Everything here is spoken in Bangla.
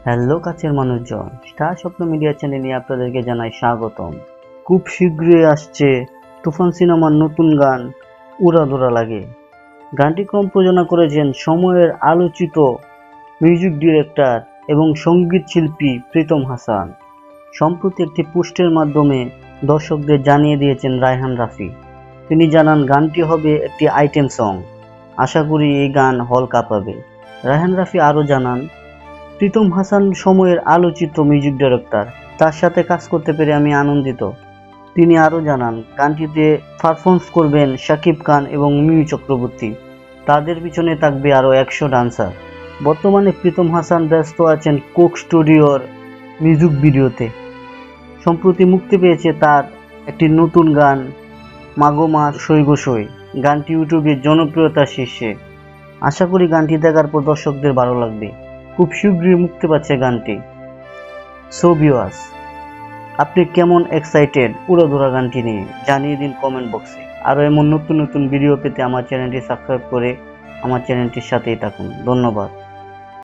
হ্যালো কাছের মানুষজন, স্টার স্বপ্ন মিডিয়া চ্যানেলে আপনাদেরকে জানাই স্বাগতম। খুব শীঘ্রই আসছে তুফান সিনেমার নতুন গান উড়াধুরা লাগে। গানটি কম্পোজনা করেছেন সময়ের আলোচিত মিউজিক ডিরেক্টর এবং সঙ্গীত শিল্পী প্রীতম হাসান। সম্প্রতি একটি পোস্টের মাধ্যমে দর্শকদের জানিয়ে দিয়েছেন রায়হান রাফি। তিনি জানান গানটি হবে একটি আইটেম সং। আশা করি এই গান হল কাঁপাবে। রায়হান রাফি আরও জানান, প্রীতম হাসান সময়ের আলোচিত মিউজিক ডাইরেক্টর, তার সাথে কাজ করতে পেরে আমি আনন্দিত। তিনি আরও জানান গানটিতে পারফর্ম করবেন শাকিব খান এবং মিমি চক্রবর্তী। তাদের পিছনে থাকবে আরও 100 ডান্সার। বর্তমানে প্রীতম হাসান ব্যস্ত আছেন কোক স্টুডিওর মিউজিক ভিডিওতে। সম্প্রতি মুক্তি পেয়েছে তার একটি নতুন গান মাগো মা সই গো সই। গানটি ইউটিউবে জনপ্রিয়তার শীর্ষে। আশা করি গানটি দেখার পর দর্শকদের ভালো লাগবে। খুব শীঘ্রই মুক্তি পাচ্ছে গানটি। সো ভিউয়ার্স, আপনি কেমন এক্সাইটেড উড়াধুরা গানটি নিয়ে জানিয়ে দিন কমেন্ট বক্সে। আরও এমন নতুন নতুন ভিডিও পেতে আমার চ্যানেলটি সাবস্ক্রাইব করে আমার চ্যানেলটির সাথেই থাকুন। ধন্যবাদ।